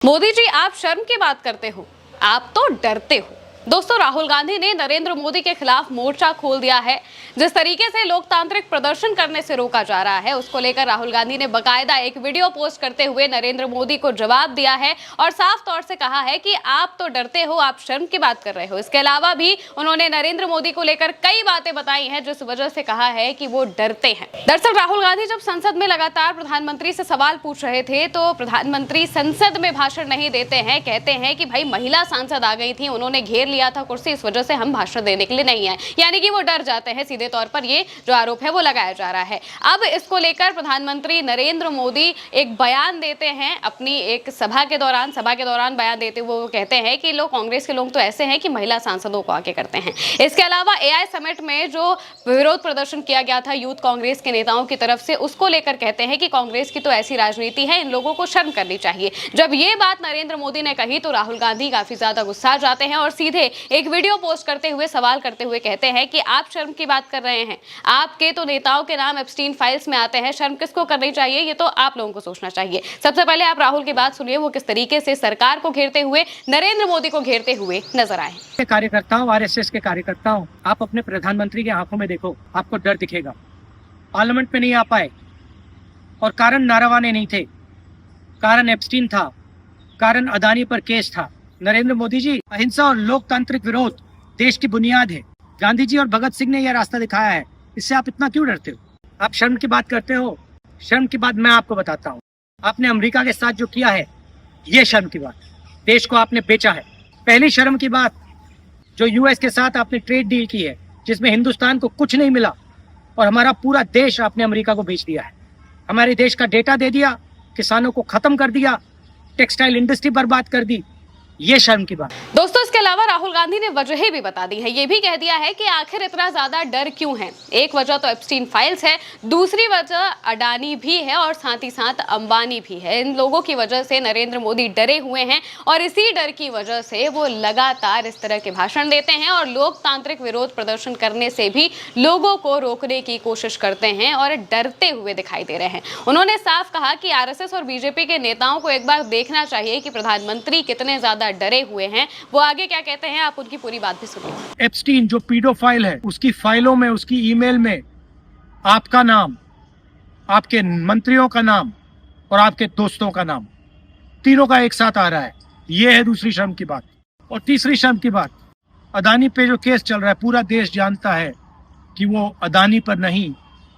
मोदी जी, आप शर्म की बात करते हो, आप तो डरते हो। दोस्तों, राहुल गांधी ने नरेंद्र मोदी के खिलाफ मोर्चा खोल दिया है। जिस तरीके से लोकतांत्रिक प्रदर्शन करने से रोका जा रहा है, उसको लेकर राहुल गांधी ने बकायदा एक वीडियो पोस्ट करते हुए नरेंद्र मोदी को जवाब दिया है और साफ तौर से कहा है कि आप तो डरते हो, आप शर्म की बात कर रहे हो। इसके अलावा भी उन्होंने नरेंद्र मोदी को लेकर कई बातें बताई हैं, जिस वजह से कहा है कि वो डरते हैं। दरअसल राहुल गांधी जब संसद में लगातार प्रधानमंत्री से सवाल पूछ रहे थे, तो प्रधानमंत्री संसद में भाषण नहीं देते हैं। कहते हैं कि भाई, महिला सांसद आ गई थी, उन्होंने घेर लिया था कुर्सी, इस वजह से हम भाषण देने के लिए नहीं आए। यानी कि वो डर जाते हैं। सीधे तौर पर ये जो आरोप है वो लगाया जा रहा है। अब इसको लेकर प्रधानमंत्री नरेंद्र मोदी एक बयान देते हैं अपनी एक सभा के दौरान बयान देते हुए वो कहते हैं कि लोग, कांग्रेस के लोग तो ऐसे हैं कि महिला सांसदों को आगे करते हैं। इसके अलावा एआई समिट में जो विरोध प्रदर्शन किया गया था यूथ कांग्रेस के नेताओं की तरफ से, उसको लेकर कहते हैं कि कांग्रेस की तो ऐसी राजनीति है, इन लोगों को शर्म करनी चाहिए। जब ये बात नरेंद्र मोदी ने कही तो राहुल गांधी काफी ज्यादा गुस्सा जाते हैं और सीधे एक वीडियो पोस्ट करते हुए सवाल करते हुए कहते हैं कि आप शर्म की बात कर रहे हैं, आपके तो नेताओं के नाम एप्स्टीन फाइल्स में आते हैं, शर्म किसको करनी चाहिए, ये तो आप लोगों को सोचना चाहिए। सबसे पहले आप राहुल की बात सुनिए, वो किस तरीके से सरकार को घेरते हुए, नरेंद्र मोदी को घेरते हुए नजर आए। कार्यकर्ताओं, आरएसएस के कार्यकर्ताओं, आप अपने प्रधानमंत्री की आंखों में देखो, आपको डर दिखेगा। पार्लियामेंट में नहीं आ पाए और कारण नारावाने नहीं थे, कारण एप्स्टीन था, कारण अदानी पर केस था। नरेंद्र मोदी जी, अहिंसा और लोकतांत्रिक विरोध देश की बुनियाद है। गांधी जी और भगत सिंह ने यह रास्ता दिखाया है, इससे आप इतना क्यों डरते हो? आप शर्म की बात करते हो। शर्म की बात मैं आपको बताता हूँ। आपने अमेरिका के साथ जो किया है, ये शर्म की बात। देश को आपने बेचा है। पहली शर्म की बात, जो यूएस के साथ आपने ट्रेड डील की है, जिसमें हिंदुस्तान को कुछ नहीं मिला और हमारा पूरा देश आपने अमेरिका को बेच दिया है। हमारे देश का डेटा दे दिया, किसानों को खत्म कर दिया, टेक्सटाइल इंडस्ट्री बर्बाद कर दी। ये शर्म की बात। दोस्तों, इसके अलावा राहुल गांधी ने वजह भी बता दी है। ये भी कह दिया है कि आखिर इतना ज्यादा डर क्यों है। एक वजह तो एप्स्टीन फाइल्स है, दूसरी वजह अडानी भी है और साथ ही साथ अंबानी भी है। इन लोगों की वजह से नरेंद्र मोदी डरे हुए हैं और इसी डर की वजह से वो लगातार इस तरह के भाषण देते हैं और लोकतांत्रिक विरोध प्रदर्शन करने से भी लोगों को रोकने की कोशिश करते हैं और डरते हुए दिखाई दे रहे हैं। उन्होंने साफ कहा कि आरएसएस और बीजेपी के नेताओं को एक बार देखना चाहिए कि प्रधानमंत्री कितने ज्यादा डरे हुए हैं। वो आगे क्या कहते हैं, आप उनकी पूरी बात भी सुनिए। एप्स्टीन जो पीडोफाइल है, उसकी फाइलों में, उसकी ईमेल में आपका नाम, आपके मंत्रियों का नाम और आपके दोस्तों का नाम, तीनों का एक साथ आ रहा है। ये है दूसरी शर्म की बात। और तीसरी शर्म की बात, अदानी पे जो केस चल रहा है, पूरा देश जानता है कि वो अदानी पर नहीं,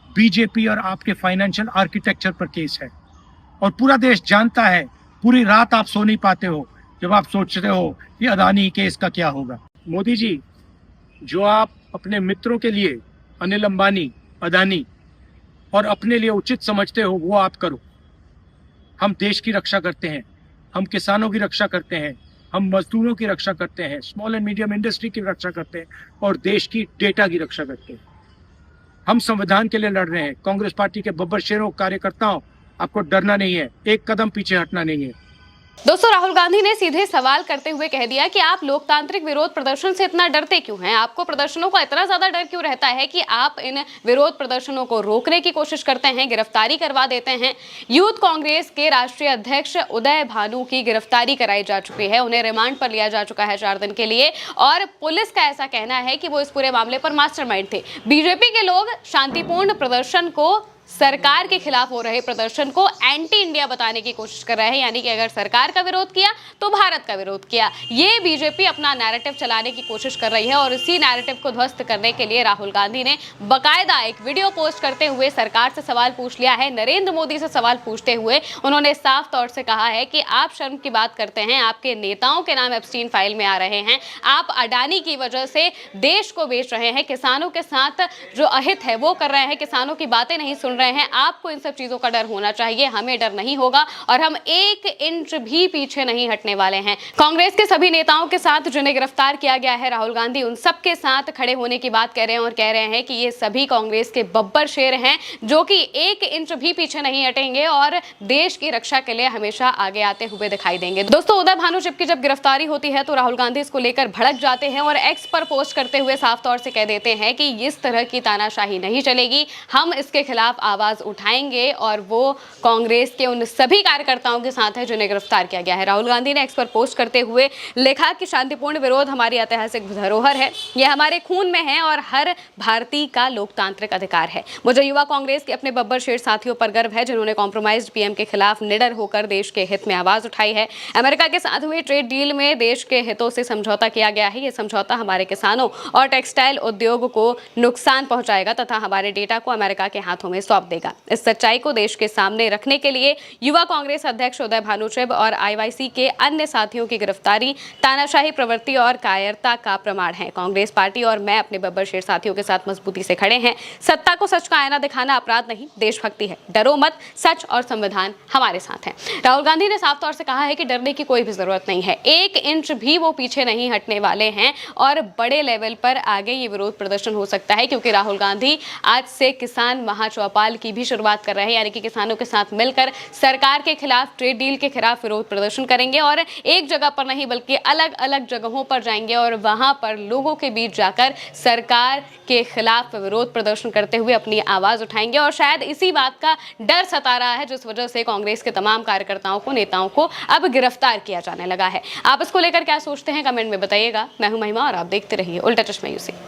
बीजेपी और आपके फाइनेंशियल आर्किटेक्चर पर केस है। और पूरा देश जानता है, पूरी रात आप सो नहीं पाते हो जब आप सोचते हो कि अदानी केस का क्या होगा। मोदी जी, जो आप अपने मित्रों के लिए, अनिल अंबानी, अदानी, और अपने लिए उचित समझते हो, वो आप करो। हम देश की रक्षा करते हैं, हम किसानों की रक्षा करते हैं, हम मजदूरों की रक्षा करते हैं, स्मॉल एंड मीडियम इंडस्ट्री की रक्षा करते हैं और देश की डेटा की रक्षा करते हैं। हम संविधान के लिए लड़ रहे हैं। कांग्रेस पार्टी के बब्बर शेरों, कार्यकर्ताओं, आपको डरना नहीं है, एक कदम पीछे हटना नहीं है। दोस्तों, राहुल गांधी ने सीधे सवाल करते हुए कह दिया कि आप लोकतांत्रिक विरोध प्रदर्शन से इतना डरते क्यों हैं? आपको प्रदर्शनों का इतना ज्यादा डर क्यों रहता है कि आप इन विरोध प्रदर्शनों को रोकने की कोशिश करते हैं, गिरफ्तारी करवा देते हैं? यूथ कांग्रेस के राष्ट्रीय अध्यक्ष उदय भानु की गिरफ्तारी कराई जा चुकी है, उन्हें रिमांड पर लिया जा चुका है 4 दिन के लिए और पुलिस का ऐसा कहना है कि वो इस पूरे मामले पर मास्टरमाइंड थे। बीजेपी के लोग शांतिपूर्ण प्रदर्शन को, सरकार के खिलाफ हो रहे प्रदर्शन को एंटी इंडिया बताने की कोशिश कर रहे हैं। यानी कि अगर सरकार का विरोध किया तो भारत का विरोध किया। ये बीजेपी अपना नैरेटिव चलाने की कोशिश कर रही है और इसी नैरेटिव को ध्वस्त करने के लिए राहुल गांधी ने बकायदा एक वीडियो पोस्ट करते हुए सरकार से सवाल पूछ लिया है। नरेंद्र मोदी से सवाल पूछते हुए उन्होंने साफ तौर से कहा है कि आप शर्म की बात करते हैं, आपके नेताओं के नाम एप्स्टीन फाइल में आ रहे हैं, आप अडानी की वजह से देश को बेच रहे हैं, किसानों के साथ जो अहित है वो कर रहे हैं, किसानों की बातें नहीं सुन रहे हैं। आपको इन सब चीजों का डर होना चाहिए, हमें डर नहीं होगा और हम 1 इंच भी पीछे नहीं हटने वाले हैं। कांग्रेस के सभी नेताओं के साथ जिन्हें गिरफ्तार किया गया है, राहुल गांधी उन सबके साथ खड़े होने की बात कह रहे हैं और कह रहे हैं कि ये सभी कांग्रेस के बब्बर शेर हैं जो कि 1 इंच भी पीछे नहीं हटेंगे और देश की रक्षा के लिए हमेशा आगे आते हुए दिखाई देंगे। दोस्तों, उदय भानु की जब गिरफ्तारी होती है तो राहुल गांधी इसको लेकर भड़क जाते हैं और एक्स पर पोस्ट करते हुए साफ तौर से कह देते हैं कि इस तरह की तानाशाही नहीं चलेगी, हम इसके खिलाफ आवाज उठाएंगे और वो कांग्रेस के उन सभी कार्यकर्ताओं के साथ है जिन्हें गिरफ्तार किया गया है। राहुल गांधी ने एक्स पर पोस्ट करते हुए लिखा कि शांतिपूर्ण विरोध हमारी ऐतिहासिक धरोहर है, यह हमारे खून में है और हर भारतीय का लोकतांत्रिक अधिकार है। मुझे युवा कांग्रेस के अपने बब्बर शेर साथियों पर गर्व है जिन्होंने कॉम्प्रोमाइज्ड पीएम के खिलाफ निडर होकर देश के हित में आवाज उठाई है। अमेरिका के साथ हुए ट्रेड डील में देश के हितों से समझौता किया गया है। यह समझौता हमारे किसानों और टेक्सटाइल उद्योग को नुकसान पहुंचाएगा तथा हमारे डेटा को अमेरिका के हाथों में सौंप देगा। इस सच्चाई को देश के सामने रखने के लिए युवा कांग्रेस अध्यक्ष उदय भानुचिब और आईवाईसी के अन्य साथियों की गिरफ्तारी तानाशाही प्रवृत्ति और कायरता का प्रमाण है। कांग्रेस पार्टी और मैं अपने बब्बर शेर साथियों के साथ मजबूती से खड़े हैं। सत्ता को सच का आईना दिखाना अपराध नहीं, देशभक्ति है। डरो मत, सच और संविधान हमारे साथ है। राहुल गांधी ने साफ तौर से कहा है कि डरने की कोई भी जरूरत नहीं है, 1 इंच भी वो पीछे नहीं हटने वाले हैं और बड़े लेवल पर आगे ये विरोध प्रदर्शन हो सकता है क्योंकि राहुल गांधी आज से किसान महाचौपाल की भी शुरुआत कर रहे हैं, यानी कि किसानों के साथ मिलकर सरकार के खिलाफ, ट्रेड डील के खिलाफ विरोध प्रदर्शन करेंगे और एक जगह पर नहीं बल्कि अलग अलग जगहों पर जाएंगे और वहां पर लोगों के बीच जाकर सरकार के खिलाफ विरोध प्रदर्शन करते हुए अपनी आवाज उठाएंगे। और शायद इसी बात का डर सता रहा है जिस वजह से कांग्रेस के तमाम कार्यकर्ताओं को, नेताओं को अब गिरफ्तार किया जाने लगा है। आप इसको लेकर क्या सोचते हैं कमेंट में बताइएगा। मैं हूं महिमा और आप देखते रहिए उल्टा चश्मा यूसी।